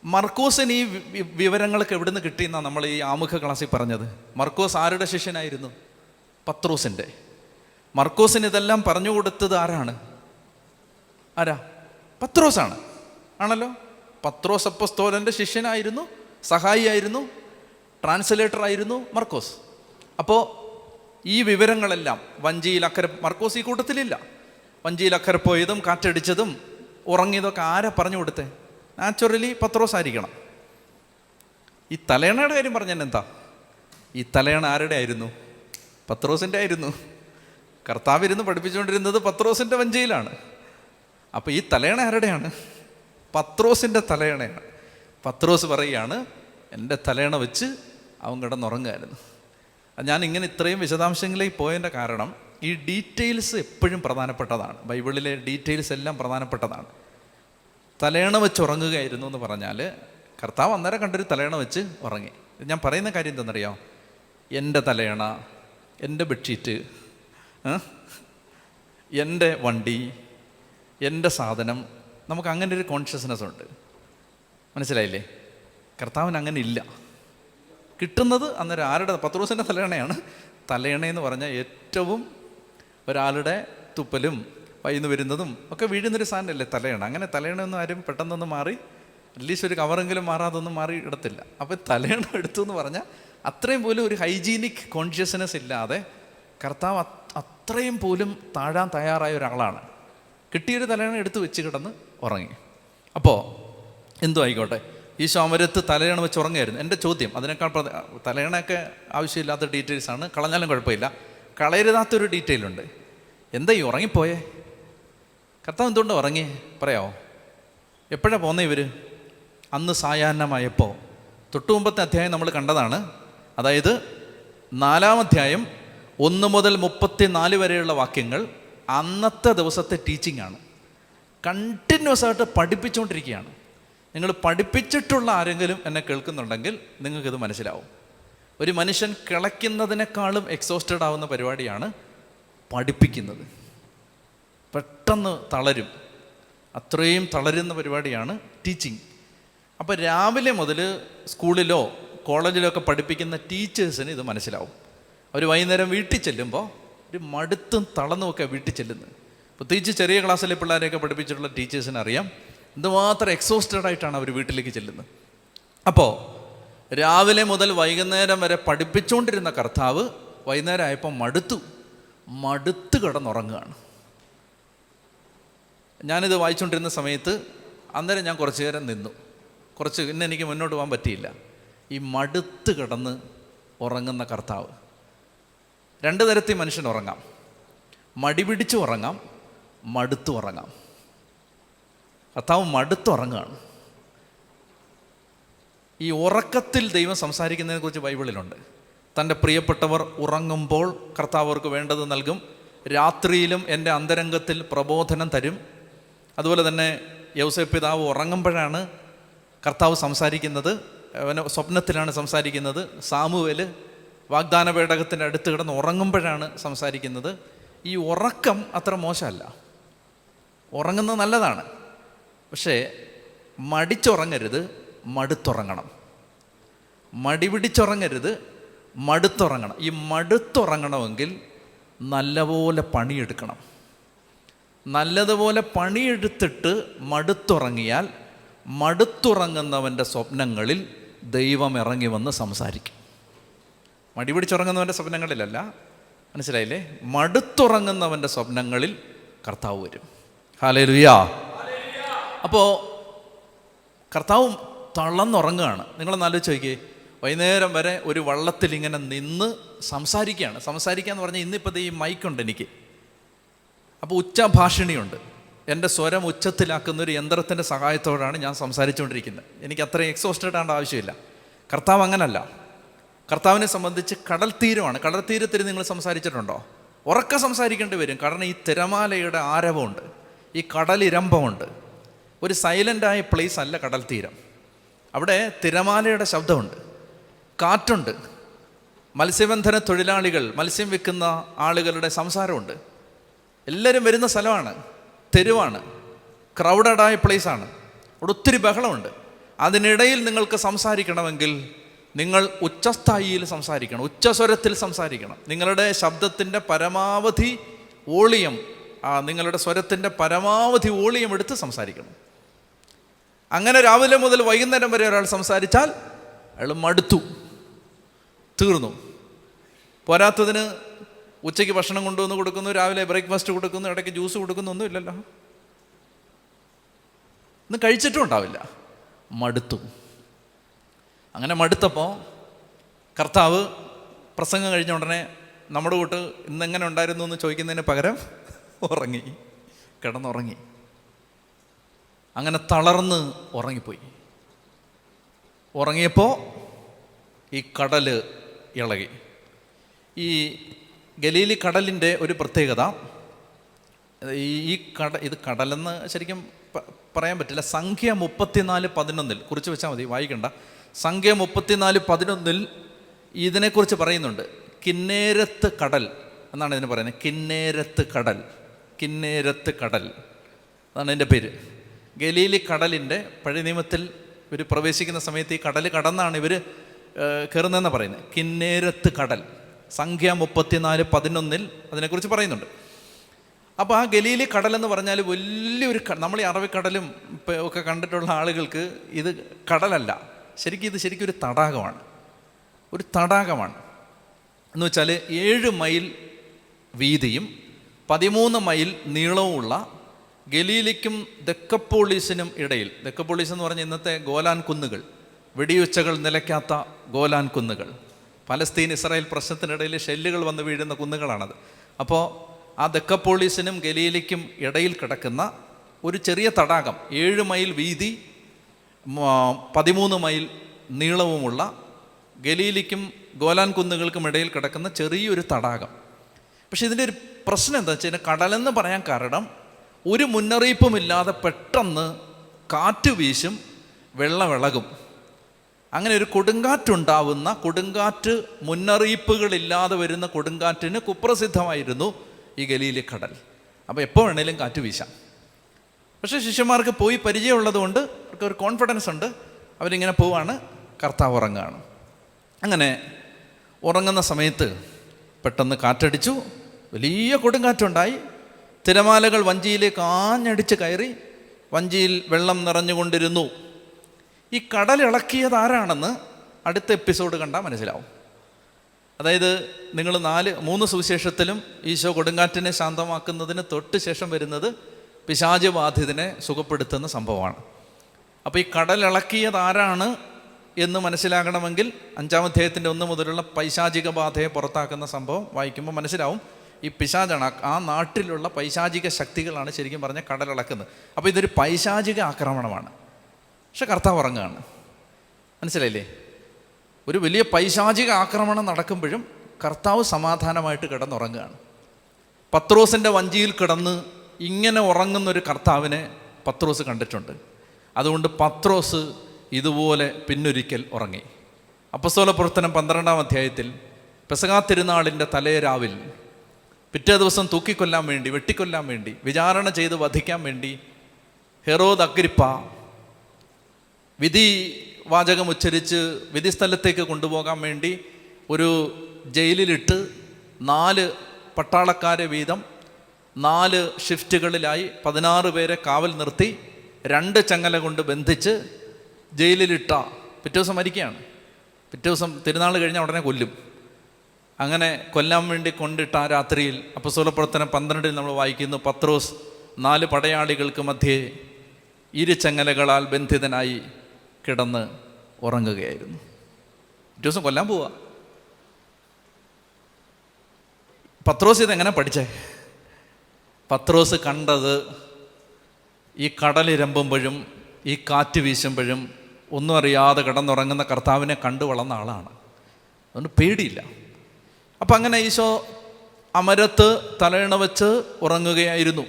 മർക്കോസിന് ഈ വിവരങ്ങളൊക്കെ എവിടുന്ന് കിട്ടിയെന്നാണ് നമ്മൾ ഈ ആമുഖ ക്ലാസ്സിൽ പറഞ്ഞത്. മർക്കോസ് ആരുടെ ശിഷ്യനായിരുന്നു? പത്രോസിൻ്റെ. മർക്കോസിന് ഇതെല്ലാം പറഞ്ഞു കൊടുത്തത് ആരാണ്? പത്രോസാണ്. ആണല്ലോ. പത്രോസ് അപ്പോസ്തലൻ്റെ ശിഷ്യനായിരുന്നു, സഹായിയായിരുന്നു, ട്രാൻസ്ലേറ്റർ ആയിരുന്നു മർക്കോസ്. അപ്പോൾ ഈ വിവരങ്ങളെല്ലാം വഞ്ചിയിൽ അക്കരെ, മർക്കോസ് ഈ കൂട്ടത്തിലില്ല, വഞ്ചിയിൽ അക്കരെ പോയതും കാറ്റടിച്ചതും ഉറങ്ങിയതൊക്കെ ആരാ പറഞ്ഞു കൊടുത്തേ? നാച്ചുറലി പത്രോസ് ആയിരിക്കണം. ഈ തലയണയുടെ കാര്യം പറഞ്ഞാൽ എന്താ? ഈ തലയണ ആരുടെ ആയിരുന്നു? പത്രോസിൻ്റെ ആയിരുന്നു. കർത്താവ് ഇരുന്ന് പഠിപ്പിച്ചുകൊണ്ടിരുന്നത് പത്രോസിൻ്റെ വഞ്ചിയിലാണ്. അപ്പോൾ ഈ തലയണ ആരുടെയാണ്? പത്രോസിൻ്റെ തലയണയാണ്. പത്രോസ് പറയുകയാണ്, എൻ്റെ തലയണ വെച്ച് അവൻ കിടന്നുറങ്ങുമായിരുന്നു. ഞാൻ ഇങ്ങനെ ഇത്രയും വിശദാംശങ്ങളിലേക്ക് പോയതിൻ്റെ കാരണം ഈ ഡീറ്റെയിൽസ് എപ്പോഴും പ്രധാനപ്പെട്ടതാണ്. ബൈബിളിലെ ഡീറ്റെയിൽസ് എല്ലാം പ്രധാനപ്പെട്ടതാണ്. തലയണ വെച്ച് ഉറങ്ങുകയായിരുന്നു എന്ന് പറഞ്ഞാൽ കർത്താവ് അന്നേരം കണ്ടൊരു തലയണ വെച്ച് ഉറങ്ങി. ഞാൻ പറയുന്ന കാര്യം എന്താണെന്നറിയാം? എൻ്റെ തലയണ, എൻ്റെ ബെഡ്ഷീറ്റ്, എൻ്റെ വണ്ടി, എൻ്റെ സാധനം, നമുക്ക് അങ്ങനെ ഒരു കോൺഷ്യസ്നെസ് ഉണ്ട്. മനസ്സിലായില്ലേ? കർത്താവിന് അങ്ങനെ ഇല്ല. കിട്ടുന്നത് അന്നേരം ആരുടെ? പത്രോസിൻ്റെ തലയണയാണ്. തലയണയെന്ന് പറഞ്ഞാൽ ഏറ്റവും ഒരാളുടെ തുപ്പലും വൈന്ന് വരുന്നതും ഒക്കെ വീഴുന്നൊരു സാധനമല്ലേ തലയണ. അങ്ങനെ തലയണയൊന്നും ആരും പെട്ടെന്നൊന്നും മാറി, അറ്റ്ലീസ്റ്റ് ഒരു കവറെങ്കിലും മാറാതൊന്നും മാറി ഇടത്തില്ല. അപ്പോൾ തലയണ എടുത്തു എന്ന് പറഞ്ഞാൽ അത്രയും പോലും ഒരു ഹൈജീനിക് കോൺഷ്യസ്നെസ് ഇല്ലാതെ കർത്താവ് അത്രയും പോലും താഴാൻ തയ്യാറായ ഒരാളാണ്. കിട്ടിയൊരു തലയണ എടുത്ത് വെച്ച് കിടന്ന് ഉറങ്ങി. അപ്പോൾ എന്തോ ആയിക്കോട്ടെ, ഈശോ അമരത്ത് തലയണ വെച്ച് ഉറങ്ങുമായിരുന്നു. എൻ്റെ ചോദ്യം അതിനേക്കാൾ തലയണയൊക്കെ ആവശ്യമില്ലാത്ത ഡീറ്റെയിൽസാണ്, കളഞ്ഞാലും കുഴപ്പമില്ല. കളയരുതാത്തൊരു ഡീറ്റെയിലുണ്ട്. എന്താ ഈ ഉറങ്ങിപ്പോയേ? കർത്താവ് എന്തുകൊണ്ട് ഉറങ്ങി പറയാമോ? എപ്പോഴാണ് പോകുന്നത് ഇവർ? അന്ന് സായാഹ്നമായപ്പോൾ. തൊട്ടു മുമ്പത്തെ അധ്യായം നമ്മൾ കണ്ടതാണ്. അതായത് 4-ാം അധ്യായം 1 മുതൽ 34 വരെയുള്ള വാക്യങ്ങൾ അന്നത്തെ ദിവസത്തെ ടീച്ചിങ് ആണ്. കണ്ടിന്യൂസ് ആയിട്ട് പഠിപ്പിച്ചുകൊണ്ടിരിക്കുകയാണ്. നിങ്ങൾ പഠിപ്പിച്ചിട്ടുള്ള ആരെങ്കിലും എന്നെ കേൾക്കുന്നുണ്ടെങ്കിൽ നിങ്ങൾക്കിത് മനസ്സിലാവും. ഒരു മനുഷ്യൻ കിളയ്ക്കുന്നതിനേക്കാളും എക്സോസ്റ്റഡ് ആവുന്ന പരിപാടിയാണ് പഠിപ്പിക്കുന്നത്. പെട്ടെന്ന് തളരും, അത്രയും തളരുന്ന പരിപാടിയാണ് ടീച്ചിങ്. അപ്പോൾ രാവിലെ മുതൽ സ്കൂളിലോ കോളേജിലോ ഒക്കെ പഠിപ്പിക്കുന്ന ടീച്ചേഴ്സിന് ഇത് മനസ്സിലാവും. അവർ വൈകുന്നേരം വീട്ടിൽ ചെല്ലുമ്പോൾ ഒരു മടുത്തും തളർന്നുമൊക്കെ വീട്ടിൽ ചെല്ലുന്നത്. പ്രത്യേകിച്ച് ചെറിയ ക്ലാസ്സിലെ പിള്ളേരെയൊക്കെ പഠിപ്പിച്ചിട്ടുള്ള ടീച്ചേഴ്സിന് അറിയാം എന്തുമാത്രം എക്സോസ്റ്റഡ് ആയിട്ടാണ് അവർ വീട്ടിലേക്ക് ചെല്ലുന്നത്. അപ്പോൾ രാവിലെ മുതൽ വൈകുന്നേരം വരെ പഠിപ്പിച്ചുകൊണ്ടിരുന്ന കർത്താവ് വൈകുന്നേരം ആയപ്പോൾ മടുത്ത് കിടന്നുറങ്ങുകയാണ്. ഞാനിത് വായിച്ചുകൊണ്ടിരുന്ന സമയത്ത് അന്നേരം ഞാൻ കുറച്ച് നേരം നിന്നു. പിന്നെ എനിക്ക് മുന്നോട്ട് പോകാൻ പറ്റിയില്ല. ഈ മടുത്ത് കിടന്ന് ഉറങ്ങുന്ന കർത്താവ്. 2 തരത്തിൽ മനുഷ്യൻ ഉറങ്ങാം. മടി പിടിച്ച് ഉറങ്ങാം, മടുത്ത് ഉറങ്ങാം. കർത്താവ് മടുത്തുറങ്ങുകയാണ്. ഈ ഉറക്കത്തിൽ ദൈവം സംസാരിക്കുന്നതിനെ കുറിച്ച് ബൈബിളിലുണ്ട്. തൻ്റെ പ്രിയപ്പെട്ടവർ ഉറങ്ങുമ്പോൾ കർത്താവ് അവർക്ക് വേണ്ടത് നൽകും, രാത്രിയിലും എൻ്റെ അന്തരംഗത്തിൽ പ്രബോധനം തരും. അതുപോലെ തന്നെ യൗസേപ്പ് പിതാവ് ഉറങ്ങുമ്പോഴാണ് കർത്താവ് സംസാരിക്കുന്നത്, അവന് സ്വപ്നത്തിലാണ് സംസാരിക്കുന്നത്. സാമുവേൽ വാഗ്ദാന പേടകത്തിൻ്റെ അടുത്ത് കിടന്ന് ഉറങ്ങുമ്പോഴാണ് സംസാരിക്കുന്നത്. ഈ ഉറക്കം അത്ര മോശമല്ല, ഉറങ്ങുന്നത് നല്ലതാണ്. പക്ഷേ മടിച്ചുറങ്ങരുത്, മടുത്തുറങ്ങണം. മടി പിടിച്ചുറങ്ങരുത്, മടുത്തുറങ്ങണം. ഈ മടുത്തുറങ്ങണമെങ്കിൽ നല്ലപോലെ പണിയെടുക്കണം. നല്ലതുപോലെ പണിയെടുത്തിട്ട് മടുത്തുറങ്ങിയാൽ മടുത്തുറങ്ങുന്നവൻ്റെ സ്വപ്നങ്ങളിൽ ദൈവം ഇറങ്ങി വന്ന് സംസാരിക്കും. മടി പിടിച്ചുറങ്ങുന്നവൻ്റെ സ്വപ്നങ്ങളിലല്ല, മനസ്സിലായില്ലേ? മടുത്തുറങ്ങുന്നവൻ്റെ സ്വപ്നങ്ങളിൽ കർത്താവ് വരും. ഹല്ലേലൂയാ. അപ്പോൾ കർത്താവ് തളർന്നുറങ്ങുകയാണ്. നിങ്ങളൊന്ന് ആലോചിച്ച് നോക്കിയേ, വൈകുന്നേരം വരെ ഒരു വള്ളത്തിൽ ഇങ്ങനെ നിന്ന് സംസാരിക്കുകയാണ്. സംസാരിക്കുക എന്ന് പറഞ്ഞാൽ ഇന്നിപ്പോൾ ഈ മൈക്കുണ്ട് എനിക്ക്, അപ്പോൾ ഉച്ചഭാഷിണിയുണ്ട്. എൻ്റെ സ്വരം ഉച്ചത്തിലാക്കുന്ന ഒരു യന്ത്രത്തിൻ്റെ സഹായത്തോടാണ് ഞാൻ സംസാരിച്ചുകൊണ്ടിരിക്കുന്നത്. എനിക്ക് അത്രയും എക്സോസ്റ്റഡ് ആവേണ്ട ആവശ്യമില്ല. കർത്താവ് അങ്ങനല്ല. കർത്താവിനെ സംബന്ധിച്ച് കടൽ തീരമാണ്. കടൽ തീരത്തിൽ നിങ്ങൾ സംസാരിച്ചിട്ടുണ്ടോ? ഉറക്കെ സംസാരിക്കേണ്ടി വരും. കാരണം ഈ തിരമാലയുടെ ആരവമുണ്ട്, ഈ കടലിരമ്പമുണ്ട്. ഒരു സൈലൻ്റായ പ്ലേസ് അല്ല കടൽ തീരം. അവിടെ തിരമാലയുടെ ശബ്ദമുണ്ട്, കാറ്റുണ്ട്, മത്സ്യബന്ധന തൊഴിലാളികൾ, മത്സ്യം വിൽക്കുന്ന ആളുകളുടെ സംസാരമുണ്ട്. എല്ലാവരും വരുന്ന സ്ഥലമാണ്, തെരുവാണ്, ക്രൗഡഡായ പ്ലേസാണ്. അവിടെ ഒത്തിരി ബഹളമുണ്ട്. അതിനിടയിൽ നിങ്ങൾക്ക് സംസാരിക്കണമെങ്കിൽ നിങ്ങൾ ഉച്ചസ്ഥായിയിൽ സംസാരിക്കണം, ഉച്ചസ്വരത്തിൽ സംസാരിക്കണം. നിങ്ങളുടെ ശബ്ദത്തിൻ്റെ പരമാവധി വോളിയം, നിങ്ങളുടെ സ്വരത്തിൻ്റെ പരമാവധി വോളിയം എടുത്ത് സംസാരിക്കണം. അങ്ങനെ രാവിലെ മുതൽ വൈകുന്നേരം വരെ ഒരാൾ സംസാരിച്ചാൽ അയാൾ മടുത്തു, തീർന്നു. പോരാത്തതിന് ഉച്ചയ്ക്ക് ഭക്ഷണം കൊണ്ടുവന്ന് കൊടുക്കുന്നു, രാവിലെ ബ്രേക്ക്ഫാസ്റ്റ് കൊടുക്കുന്നു, ഇടയ്ക്ക് ജ്യൂസ് കൊടുക്കുന്നു, ഒന്നും ഇല്ലല്ലോ. ഇന്ന് കഴിച്ചിട്ടും ഉണ്ടാവില്ല, മടുത്തു. അങ്ങനെ മടുത്തപ്പോൾ കർത്താവ് പ്രസംഗം കഴിഞ്ഞ ഉടനെ നമ്മുടെ കൂട്ട് ഇന്നെങ്ങനെ ഉണ്ടായിരുന്നു എന്ന് ചോദിക്കുന്നതിന് പകരം ഉറങ്ങി, കിടന്നുറങ്ങി. അങ്ങനെ തളർന്ന് ഉറങ്ങിപ്പോയി. ഉറങ്ങിയപ്പോൾ ഈ കടൽ ഇളകി. ഈ ഗലീലി കടലിൻ്റെ ഒരു പ്രത്യേകത, ഇത് കടലെന്ന് ശരിക്കും പറയാൻ പറ്റില്ല. സംഖ്യ 34:11 കുറിച്ച് വെച്ചാൽ മതി, വായിക്കണ്ട. സംഖ്യ 34:11 ഇതിനെക്കുറിച്ച് പറയുന്നുണ്ട്. കിന്നേരത്ത് കടൽ എന്നാണ് ഇതിന് പറയുന്നത്. കിന്നേരത്ത് കടൽ, കിന്നേരത്ത് കടൽ അതാണ് എൻ്റെ പേര്. ഗലീലി കടലിൻ്റെ പഴയ നിയമത്തിൽ ഇവർ പ്രവേശിക്കുന്ന സമയത്ത് ഈ കടൽ കടന്നാണ് ഇവർ കയറുന്നതെന്ന് പറയുന്നത്. കിന്നേരത്ത് കടൽ സംഖ്യ 34:11 അതിനെക്കുറിച്ച് പറയുന്നുണ്ട്. അപ്പോൾ ആ ഗലീലി കടലെന്ന് പറഞ്ഞാൽ വലിയൊരു, നമ്മൾ ഈ അറബിക്കടലും ഒക്കെ കണ്ടിട്ടുള്ള ആളുകൾക്ക് ഇത് കടലല്ല, ഇത് ശരിക്കും ഒരു തടാകമാണ്. ഒരു തടാകമാണ് എന്ന് വെച്ചാൽ 7 മൈൽ വീതിയും 13 മൈൽ നീളവുമുള്ള ഗലീലിക്കും ദെക്കപ്പോളീസിനും ഇടയിൽ, ദെക്കപ്പോളീസ് എന്ന് പറഞ്ഞാൽ ഇന്നത്തെ ഗോലാൻ കുന്നുകൾ, വെടിയുച്ചകൾ നിലയ്ക്കാത്ത ഗോലാൻ കുന്നുകൾ, പലസ്തീൻ ഇസ്രായേൽ പ്രശ്നത്തിനിടയിൽ ഷെല്ലുകൾ വന്ന് വീഴുന്ന കുന്നുകളാണത്. അപ്പോൾ ആ ദെക്കപ്പോളീസിനും ഗലീലിക്കും ഇടയിൽ കിടക്കുന്ന ഒരു ചെറിയ തടാകം, 7 മൈൽ വീതി 13 മൈൽ നീളവുമുള്ള ഗലീലിക്കും ഗോലാൻ കുന്നുകൾക്കും ഇടയിൽ കിടക്കുന്ന ചെറിയൊരു തടാകം. പക്ഷെ ഇതിൻ്റെ ഒരു പ്രശ്നം എന്താ വെച്ചാൽ, കടലെന്ന് പറയാൻ കാരണം ഒരു മുന്നറിയിപ്പുമില്ലാതെ പെട്ടെന്ന് കാറ്റ് വീശും, വെള്ളമിളകും. അങ്ങനെ ഒരു കൊടുങ്കാറ്റുണ്ടാവുന്ന, കൊടുങ്കാറ്റ് മുന്നറിയിപ്പുകളില്ലാതെ വരുന്ന കൊടുങ്കാറ്റിന് കുപ്രസിദ്ധമായിരുന്നു ഈ ഗലീലി കടൽ. അപ്പോൾ എപ്പോൾ വേണേലും കാറ്റ് വീശാം. പക്ഷേ ശിഷ്യന്മാർക്ക് പോയി പരിചയമുള്ളത് കൊണ്ട് അവർക്ക് ഒരു കോൺഫിഡൻസ് ഉണ്ട്. അവരിങ്ങനെ പോവാണ്, കർത്താവ് ഉറങ്ങുകയാണ്. അങ്ങനെ ഉറങ്ങുന്ന സമയത്ത് പെട്ടെന്ന് കാറ്റടിച്ചു, വലിയ കൊടുങ്കാറ്റുണ്ടായി. തിരമാലകൾ വഞ്ചിയിലേക്ക് ആഞ്ഞടിച്ച് കയറി, വഞ്ചിയിൽ വെള്ളം നിറഞ്ഞുകൊണ്ടിരുന്നു. ഈ കടൽ ഇളക്കിയത് ആരാണെന്ന് അടുത്ത എപ്പിസോഡ് കണ്ടാൽ മനസ്സിലാവും. അതായത് നിങ്ങൾ 3 സുവിശേഷത്തിലും ഈശോ കൊടുങ്കാറ്റിനെ ശാന്തമാക്കുന്നതിന് തൊട്ട് ശേഷം വരുന്നത് പിശാച് ബാധിതനെ സുഖപ്പെടുത്തുന്ന സംഭവമാണ്. അപ്പോൾ ഈ കടൽ ഇളക്കിയത് ആരാണ് എന്ന് മനസ്സിലാകണമെങ്കിൽ 5-ാം അധ്യായത്തിൻ്റെ 1 മുതലുള്ള പൈശാചിക ബാധയെ പുറത്താക്കുന്ന സംഭവം വായിക്കുമ്പോൾ മനസ്സിലാവും. ഈ പിശാചാണ്, ആ നാട്ടിലുള്ള പൈശാചിക ശക്തികളാണ് ശരിക്കും പറഞ്ഞാൽ കടലിളക്കുന്നത്. അപ്പോൾ ഇതൊരു പൈശാചിക ആക്രമണമാണ്. പക്ഷെ കർത്താവ് ഉറങ്ങുകയാണ്, മനസ്സിലായില്ലേ? ഒരു വലിയ പൈശാചിക ആക്രമണം നടക്കുമ്പോഴും കർത്താവ് സമാധാനമായിട്ട് കിടന്നുറങ്ങുകയാണ്. പത്രോസിൻ്റെ വഞ്ചിയിൽ കിടന്ന് ഇങ്ങനെ ഉറങ്ങുന്നൊരു കർത്താവിനെ പത്രോസ് കണ്ടിട്ടുണ്ട്. അതുകൊണ്ട് പത്രോസ് ഇതുപോലെ പിന്നൊരിക്കൽ ഉറങ്ങി. അപ്പസ്തോല പ്രവർത്തനം 12-ാം അധ്യായത്തിൽ പെസഹാ തിരുനാളിൻ്റെ തലേ രാവിൽ പിറ്റേ ദിവസം തൂക്കിക്കൊല്ലാൻ വേണ്ടി, വെട്ടിക്കൊല്ലാൻ വേണ്ടി, വിചാരണ ചെയ്ത് വധിക്കാൻ വേണ്ടി ഹെറോദ് അഗ്രിപ്പ വിധി വാചകം ഉച്ചരിച്ച് വിധിസ്ഥലത്തേക്ക് കൊണ്ടുപോകാൻ വേണ്ടി ഒരു ജയിലിലിട്ട് 4 പട്ടാളക്കാരെ വീതം 4 ഷിഫ്റ്റുകളിലായി 16 പേരെ കാവൽ നിർത്തി 2 ചങ്ങല കൊണ്ട് ബന്ധിച്ച് ജയിലിലിട്ട പിറ്റേ ദിവസം മരിക്കുകയാണ്. പിറ്റേ ദിവസം തിരുനാൾ കഴിഞ്ഞാൽ ഉടനെ കൊല്ലും. അങ്ങനെ കൊല്ലാൻ വേണ്ടി കൊണ്ടിട്ട ആ രാത്രിയിൽ അപ്പോസ്തലപ്രവർത്തനം 12 നമ്മൾ വായിക്കുന്നു, പത്രോസ് 4 പടയാളികൾക്ക് മധ്യേ 2 ചങ്ങലകളാൽ ബന്ധിതനായി കിടന്ന് ഉറങ്ങുകയായിരുന്നു. പിറ്റേ ദിവസം കൊല്ലാൻ പോവുക. പത്രോസ് ഇതെങ്ങനെ പഠിച്ചേ? പത്രോസ് കണ്ടത് ഈ കടലിരമ്പുമ്പോഴും ഈ കാറ്റ് വീശുമ്പോഴും ഒന്നും അറിയാതെ കിടന്നുറങ്ങുന്ന കർത്താവിനെ കണ്ടു വളർന്ന ആളാണ്. അതുകൊണ്ട് പേടിയില്ല. അപ്പം അങ്ങനെ ഈശോ അമരത്ത് തലയിണ വെച്ച് ഉറങ്ങുകയായിരുന്നു.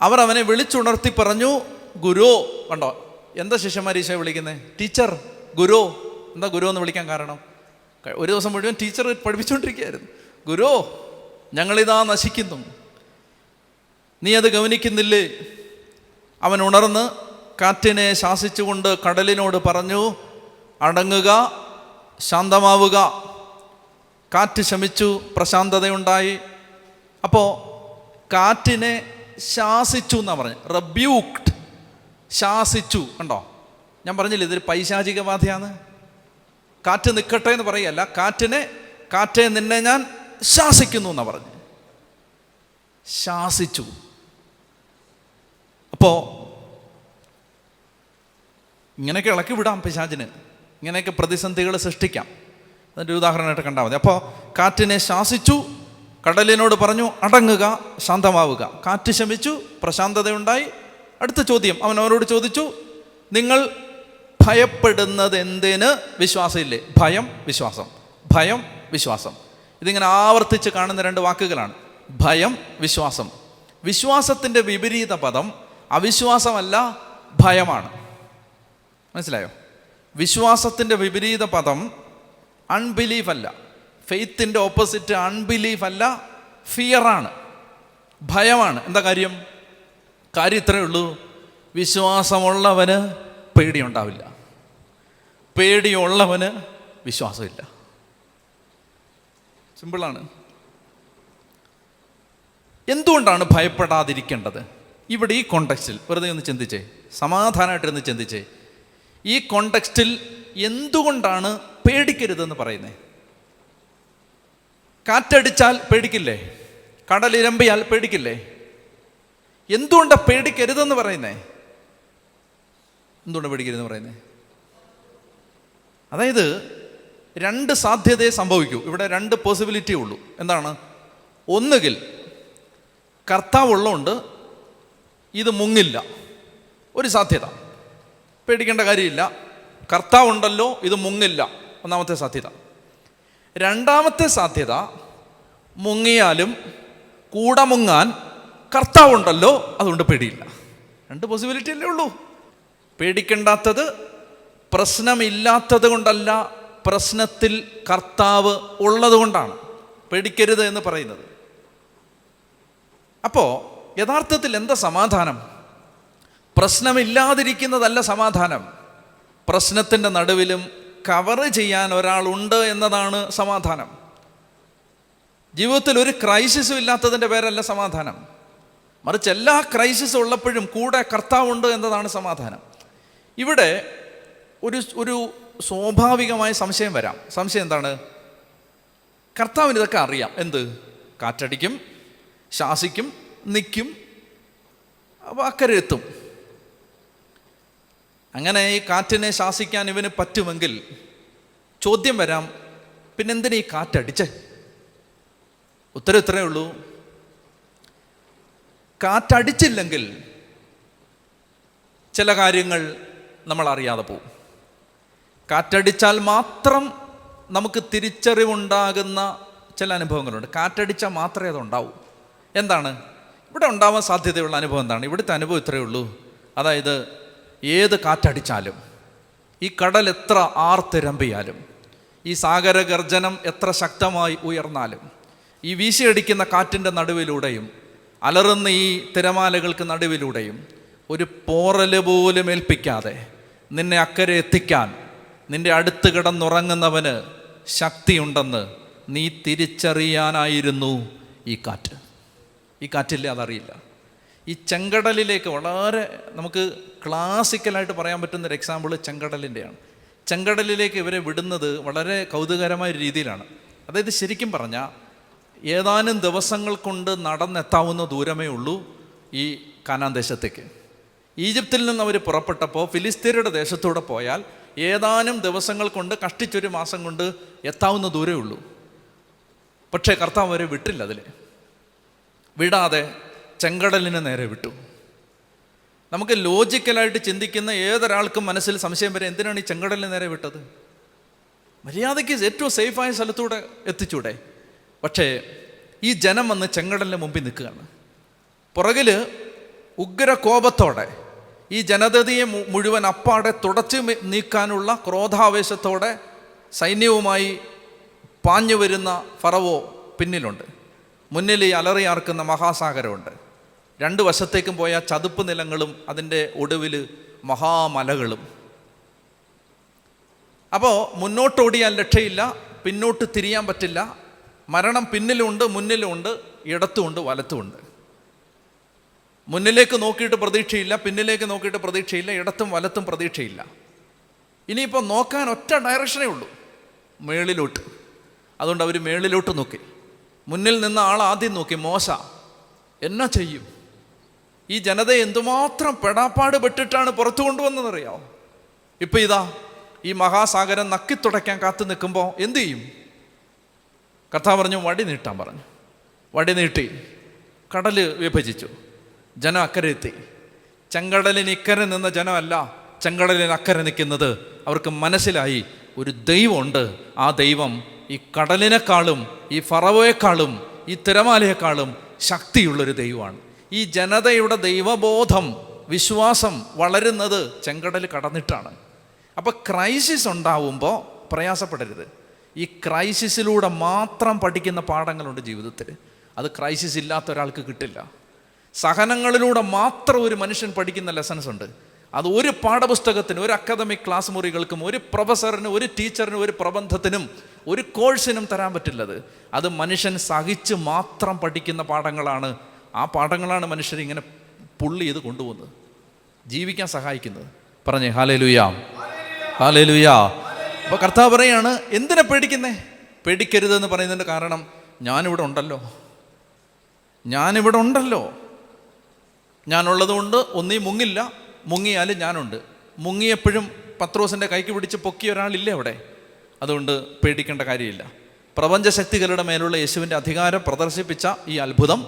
അവർ അവനെ വിളിച്ചുണർത്തി പറഞ്ഞു, ഗുരു. കണ്ടോ എന്താ ശിഷ്യന്മാർ ഈശോയെ വിളിക്കുന്നത്? ടീച്ചർ, ഗുരു. എന്താ ഗുരു എന്ന് വിളിക്കാൻ കാരണം? ഒരു ദിവസം മുഴുവൻ ടീച്ചർ പഠിപ്പിച്ചുകൊണ്ടിരിക്കുകയായിരുന്നു. ഗുരു, ഞങ്ങളിതാ നശിക്കുന്നു, നീ അത് ഗവനിക്കുന്നില്ലേ? അവൻ ഉണർന്ന് കാറ്റിനെ ശാസിച്ചുകൊണ്ട് കടലിനോട് പറഞ്ഞു, അടങ്ങുക, ശാന്തമാവുക. കാറ്റ് ശമിച്ചു, പ്രശാന്തതയുണ്ടായി. അപ്പോൾ കാറ്റിനെ ശാസിച്ചു എന്നാണ് പറഞ്ഞത്. റബ്യൂക്ഡ്, ശാസിച്ചു. കണ്ടോ, ഞാൻ പറഞ്ഞില്ല ഇതൊരു പൈശാചിക ബാധയാണ്. കാറ്റ് നിൽക്കട്ടെ എന്ന് പറയല്ല, കാറ്റെ നിന്നെ ഞാൻ ശാസിക്കുന്നു എന്നാണ് പറഞ്ഞത്. ശാസിച്ചു. അപ്പോൾ ഇങ്ങനെയൊക്കെ ഇളക്കി വിടാം പിശാചിന്, ഇങ്ങനെയൊക്കെ പ്രതിസന്ധികൾ സൃഷ്ടിക്കാം. അതിൻ്റെ ഉദാഹരണമായിട്ട് കണ്ടാൽ മതി. അപ്പോൾ കാറ്റിനെ ശാസിച്ചു, കടലിനോട് പറഞ്ഞു, അടങ്ങുക, ശാന്തമാവുക. കാറ്റ് ശമിച്ചു, പ്രശാന്തതയുണ്ടായി. അടുത്ത ചോദ്യം അവൻ അവരോട് ചോദിച്ചു, നിങ്ങൾ ഭയപ്പെടുന്നത് എന്തിന്? വിശ്വാസമില്ലേ? ഭയം, വിശ്വാസം, ഭയം, വിശ്വാസം. ഇതിങ്ങനെ ആവർത്തിച്ച് കാണുന്ന 2 വാക്കുകളാണ്, ഭയം, വിശ്വാസം. വിശ്വാസത്തിൻ്റെ വിപരീത പദം അവിശ്വാസമല്ല, ഭയമാണ്. മനസ്സിലായോ? വിശ്വാസത്തിൻ്റെ വിപരീത പദം അൺബിലീഫ് അല്ല. ഫെയ്ത്തിൻ്റെ ഓപ്പോസിറ്റ് അൺബിലീഫ് അല്ല, ഫിയറാണ്, ഭയമാണ്. എന്താ കാര്യം? ഇത്രയേ ഉള്ളൂ, വിശ്വാസമുള്ളവന് പേടിയുണ്ടാവില്ല, പേടിയുള്ളവന് വിശ്വാസമില്ല. സിമ്പിളാണ്. എന്തുകൊണ്ടാണ് ഭയപ്പെടാതിരിക്കേണ്ടത്? ഇവിടെ ഈ കോണ്ടെക്സ്റ്റിൽ വെറുതെ ഒന്ന് ചിന്തിച്ചേ, സമാധാനമായിട്ടിരുന്ന് ചിന്തിച്ചേ. ഈ കോണ്ടെക്സ്റ്റിൽ എന്തുകൊണ്ടാണ് പേടിക്കരുതെന്ന് പറയുന്നത്? കാറ്റടിച്ചാൽ പേടിക്കില്ലേ? കടലിരമ്പിയാൽ പേടിക്കില്ലേ? എന്തുകൊണ്ടാണ് പേടിക്കരുതെന്ന് പറയുന്നേ? എന്തുകൊണ്ടാണ് പേടിക്കരുതെന്ന് പറയുന്നത്? അതായത് 2 സാധ്യതയെ സംഭവിക്കൂ. ഇവിടെ 2 പോസിബിലിറ്റിയേ ഉള്ളൂ. എന്താണ്? ഒന്നുകിൽ കർത്താവ് ഉള്ളതുകൊണ്ട് ഇത് മുങ്ങില്ല, ഒരു സാധ്യത, പേടിക്കേണ്ട കാര്യമില്ല, കർത്താവ് ഉണ്ടല്ലോ, ഇത് മുങ്ങില്ല, ഒന്നാമത്തെ സാധ്യത. രണ്ടാമത്തെ സാധ്യത, മുങ്ങിയാലും കൂടെ മുങ്ങാൻ കർത്താവുണ്ടല്ലോ, അതുകൊണ്ട് പേടിയില്ല. 2 പോസിബിലിറ്റി അല്ലേ ഉള്ളൂ. പേടിക്കേണ്ടാത്തത് പ്രശ്നമില്ലാത്തത് കൊണ്ടല്ല, പ്രശ്നത്തിൽ കർത്താവ് ഉള്ളത് കൊണ്ടാണ് പേടിക്കരുത് എന്ന് പറയുന്നത്. അപ്പോൾ യഥാർത്ഥത്തിൽ എന്താ സമാധാനം? പ്രശ്നമില്ലാതിരിക്കുന്നതല്ല സമാധാനം. പ്രശ്നത്തിൻ്റെ നടുവിലും കവർ ചെയ്യാൻ ഒരാളുണ്ട് എന്നതാണ് സമാധാനം. ജീവിതത്തിൽ ഒരു ക്രൈസിസും ഇല്ലാത്തതിൻ്റെ പേരല്ല സമാധാനം, മറിച്ച് എല്ലാ ക്രൈസിസും ഉള്ളപ്പോഴും കൂടെ കർത്താവുണ്ട് എന്നതാണ് സമാധാനം. ഇവിടെ ഒരു സ്വാഭാവികമായ സംശയം വരാം. സംശയം എന്താണ്? കർത്താവിന് ഇതൊക്കെ അറിയാം. എന്ത്? കാറ്റടിക്കും, ശാസിക്കും, നിൽക്കും, അപ്പോൾ അക്കരെ എത്തും. അങ്ങനെ ഈ കാറ്റിനെ ശാസിക്കാൻ ഇവന് പറ്റുമെങ്കിൽ ചോദ്യം വരാം, പിന്നെന്തിനാ ഈ കാറ്റടിച്ചേ? ഉത്തരം ഇത്രയേ ഉള്ളൂ, കാറ്റടിച്ചില്ലെങ്കിൽ ചില കാര്യങ്ങൾ നമ്മൾ അറിയാതെ പോകും. കാറ്റടിച്ചാൽ മാത്രം നമുക്ക് തിരിച്ചറിവുണ്ടാകുന്ന ചില അനുഭവങ്ങളുണ്ട്. കാറ്റടിച്ചാൽ മാത്രമേ അതുണ്ടാവൂ. എന്താണ് ഇവിടെ ഉണ്ടാവാൻ സാധ്യതയുള്ള അനുഭവം? എന്താണ് ഇവിടുത്തെ അനുഭവം? ഇത്രയേ ഉള്ളൂ, അതായത് ഏത് കാറ്റടിച്ചാലും, ഈ കടൽ എത്ര ആർത്തിരമ്പിയാലും, ഈ സാഗരഗർജനം എത്ര ശക്തമായി ഉയർന്നാലും, ഈ വീശിയടിക്കുന്ന കാറ്റിൻ്റെ നടുവിലൂടെയും അലറുന്ന ഈ തിരമാലകൾക്ക് നടുവിലൂടെയും ഒരു പോറൽ പോലും ഏൽപ്പിക്കാതെ നിന്നെ അക്കരെ എത്തിക്കാൻ നിന്റെ അടുത്ത് കിടന്നുറങ്ങുന്നവന് ശക്തിയുണ്ടെന്ന് നീ തിരിച്ചറിയാനായിരുന്നു ഈ കാറ്റ്. ഈ കാറ്റില്ലേ അതറിയില്ല. ഈ ചെങ്കടലിലേക്ക് വളരെ നമുക്ക് ക്ലാസിക്കലായിട്ട് പറയാൻ പറ്റുന്നൊരു എക്സാമ്പിൾ ചെങ്കടലിൻ്റെയാണ്. ചെങ്കടലിലേക്ക് ഇവരെ വിടുന്നത് വളരെ കൗതുകരമായ രീതിയിലാണ്. അതായത് ശരിക്കും പറഞ്ഞാൽ ഏതാനും ദിവസങ്ങൾ കൊണ്ട് നടന്നെത്താവുന്ന ദൂരമേ ഉള്ളൂ ഈ കാനാൻ ദേശത്തേക്ക്. ഈജിപ്തിൽ നിന്ന് അവർ പുറപ്പെട്ടപ്പോൾ ഫിലിസ്തീനയുടെ ദേശത്തൂടെ പോയാൽ ഏതാനും ദിവസങ്ങൾ കൊണ്ട്, കഷ്ടിച്ചൊരു മാസം കൊണ്ട് എത്താവുന്ന ദൂരമേ ഉള്ളൂ. പക്ഷേ കർത്താവ് അവരെ വിട്ടില്ല. അതിൽ വിടാതെ ചെങ്കടലിന് നേരെ വിട്ടു. നമുക്ക് ലോജിക്കലായിട്ട് ചിന്തിക്കുന്ന ഏതൊരാൾക്കും മനസ്സിൽ സംശയം വരെ, എന്തിനാണ് ഈ ചെങ്കടലിന് നേരെ വിട്ടത്? മര്യാദയ്ക്ക് ഏറ്റവും സേഫായ സ്ഥലത്തൂടെ എത്തിച്ചൂടെ? പക്ഷേ ഈ ജനം വന്ന് ചെങ്കടലിന് മുമ്പിൽ നിൽക്കുകയാണ്. പുറകിൽ ഉഗ്രകോപത്തോടെ ഈ ജനതയെ മുഴുവൻ അപ്പാടെ തുടച്ചു നീക്കാനുള്ള ക്രോധാവേശത്തോടെ സൈന്യവുമായി പാഞ്ഞു വരുന്ന ഫറവോ പിന്നിലുണ്ട്. മുന്നിൽ ഈ അലറിയാർക്കുന്ന മഹാസാഗരമുണ്ട്. രണ്ട് വശത്തേക്കും പോയ ചതുപ്പ് നിലങ്ങളും അതിൻ്റെ ഒടുവിൽ മഹാമലകളും. അപ്പോൾ മുന്നോട്ടോടിയാൽ രക്ഷയില്ല, പിന്നോട്ട് തിരിയാൻ പറ്റില്ല. മരണം പിന്നിലുമുണ്ട്, മുന്നിലുമുണ്ട്, ഇടത്തുമുണ്ട്, വലത്തുമുണ്ട്. മുന്നിലേക്ക് നോക്കിയിട്ട് പ്രതീക്ഷയില്ല, പിന്നിലേക്ക് നോക്കിയിട്ട് പ്രതീക്ഷയില്ല, ഇടത്തും വലത്തും പ്രതീക്ഷയില്ല. ഇനിയിപ്പോൾ നോക്കാൻ ഒറ്റ ഡയറക്ഷനേ ഉള്ളൂ, മേളിലോട്ട്. അതുകൊണ്ട് അവർ മേളിലോട്ട് നോക്കി. മുന്നിൽ നിന്ന ആൾ ആദ്യം നോക്കി, മോശ എന്നാ ചെയ്യും? ഈ ജനതയെ എന്തുമാത്രം പെടാപ്പാട് പെട്ടിട്ടാണ് പുറത്തു കൊണ്ടുവന്നതെന്നറിയാമോ? ഇപ്പം ഇതാ ഈ മഹാസാഗരം നക്കിത്തുടയ്ക്കാൻ കാത്തു നിൽക്കുമ്പോൾ എന്തു ചെയ്യും? കർത്താവ് പറഞ്ഞു, വടി നീട്ടാൻ പറഞ്ഞു. വടി നീട്ടി കടൽ വിഭജിച്ചു. ജനം അക്കരെ എത്തി. ചെങ്കടലിന് ഇക്കരെ നിന്ന ജനമല്ല ചെങ്കടലിന് അക്കരെ നിൽക്കുന്നത്. അവർക്ക് മനസ്സിലായി ഒരു ദൈവമുണ്ട്. ആ ദൈവം ഈ കടലിനേക്കാളും ഈ ഫറവോയെക്കാളും ഈ തിരമാലയെക്കാളും ശക്തിയുള്ളൊരു ദൈവമാണ്. ഈ ജനതയുടെ ദൈവബോധം, വിശ്വാസം വളരുന്നത് ചെങ്കടൽ കടന്നിട്ടാണ്. അപ്പോൾ ക്രൈസിസ് ഉണ്ടാവുമ്പോൾ പ്രയാസപ്പെടരുത്. ഈ ക്രൈസിസിലൂടെ മാത്രം പഠിക്കുന്ന പാഠങ്ങളുണ്ട് ജീവിതത്തിൽ. അത് ക്രൈസിസ് ഇല്ലാത്ത ഒരാൾക്ക് കിട്ടില്ല. സഹനങ്ങളിലൂടെ മാത്രം ഒരു മനുഷ്യൻ പഠിക്കുന്ന ലെസൺസ് ഉണ്ട്. അത് ഒരു പാഠപുസ്തകത്തിന്, ഒരു അക്കാദമിക് ക്ലാസ് മുറികൾക്കും, ഒരു പ്രൊഫസറിനും, ഒരു ടീച്ചറിനും, ഒരു പ്രബന്ധത്തിനും, ഒരു കോഴ്സിനും തരാൻ പറ്റില്ലത്. അത് മനുഷ്യൻ സഹിച്ച് മാത്രം പഠിക്കുന്ന പാഠങ്ങളാണ്. ആ പാഠങ്ങളാണ് മനുഷ്യർ ഇങ്ങനെ പുള്ളി ചെയ്ത് കൊണ്ടുപോകുന്നത്, ജീവിക്കാൻ സഹായിക്കുന്നത്. പറഞ്ഞേ ഹല്ലേലൂയാ, ഹല്ലേലൂയാ. അപ്പോൾ കർത്താവ് പറയാണ്, എന്തിനാ പേടിക്കുന്നേ? പേടിക്കരുതെന്ന് പറയുന്നതിൻ്റെ കാരണം, ഞാനിവിടെ ഉണ്ടല്ലോ. ഞാനിവിടെ ഉണ്ടല്ലോ. ഞാനുള്ളതുകൊണ്ട് ഒന്നീ മുങ്ങില്ല, മുങ്ങിയാലും ഞാനുണ്ട്. മുങ്ങിയപ്പോഴും പത്രോസിൻ്റെ കൈക്ക് പിടിച്ച് പൊക്കിയ ഒരാളില്ലേ അവിടെ. അതുകൊണ്ട് പേടിക്കേണ്ട കാര്യമില്ല. പ്രപഞ്ചശക്തികളുടെ മേലുള്ള യേശുവിൻ്റെ അധികാരം പ്രദർശിപ്പിച്ച ഈ അത്ഭുതം,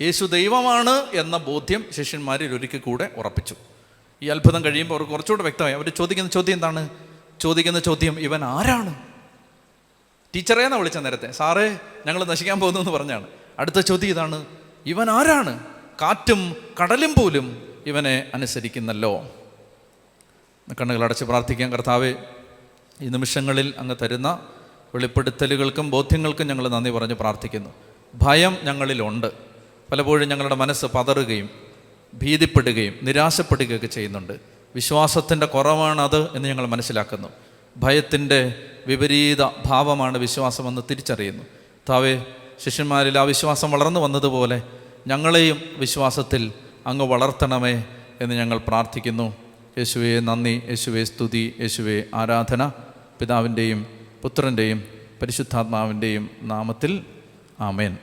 യേശു ദൈവമാണ് എന്ന ബോധ്യം ശിഷ്യന്മാരിൽ ഒരിക്കൽ കൂടെ ഉറപ്പിച്ചു. ഈ അത്ഭുതം കഴിയുമ്പോൾ അവർ കുറച്ചുകൂടെ വ്യക്തമായി. അവർ ചോദിക്കുന്ന ചോദ്യം എന്താണ്? ചോദിക്കുന്ന ചോദ്യം, ഇവൻ ആരാണ്? ടീച്ചറേന്നാണ് വിളിച്ച നേരത്തെ. സാറേ ഞങ്ങൾ നശിക്കാൻ പോകുന്നു എന്ന് പറഞ്ഞാണ്. അടുത്ത ചോദ്യം ഇതാണ്, ഇവൻ ആരാണ്? കാറ്റും കടലും പോലും ഇവനെ അനുസരിക്കുന്നല്ലോ. കണ്ണുകളടച്ച് പ്രാർത്ഥിക്കാം. കർത്താവേ, ഈ നിമിഷങ്ങളിൽ അങ്ങ് തരുന്ന വെളിപ്പെടുത്തലുകൾക്കും ബോധ്യങ്ങൾക്കും ഞങ്ങൾ നന്ദി പറഞ്ഞ് പ്രാർത്ഥിക്കുന്നു. ഭയം ഞങ്ങളിലുണ്ട്. പലപ്പോഴും ഞങ്ങളുടെ മനസ്സ് പതറുകയും ഭീതിപ്പെടുകയും നിരാശപ്പെടുകയൊക്കെ ചെയ്യുന്നുണ്ട്. വിശ്വാസത്തിൻ്റെ കുറവാണത് എന്ന് ഞങ്ങൾ മനസ്സിലാക്കുന്നു. ഭയത്തിൻ്റെ വിപരീത ഭാവമാണ് വിശ്വാസമെന്ന് തിരിച്ചറിയുന്നു. കർത്താവേ, ശിഷ്യന്മാരിൽ ആ വിശ്വാസം വളർന്നു വന്നതുപോലെ ഞങ്ങളെയും വിശ്വാസത്തിൽ അങ്ങ് വളർത്തണമേ എന്ന് ഞങ്ങൾ പ്രാർത്ഥിക്കുന്നു. യേശുവേ നന്ദി, യേശുവേ സ്തുതി, യേശുവേ ആരാധന. പിതാവിൻ്റെയും പുത്രൻ്റെയും പരിശുദ്ധാത്മാവിൻ്റെയും നാമത്തിൽ ആമേൻ.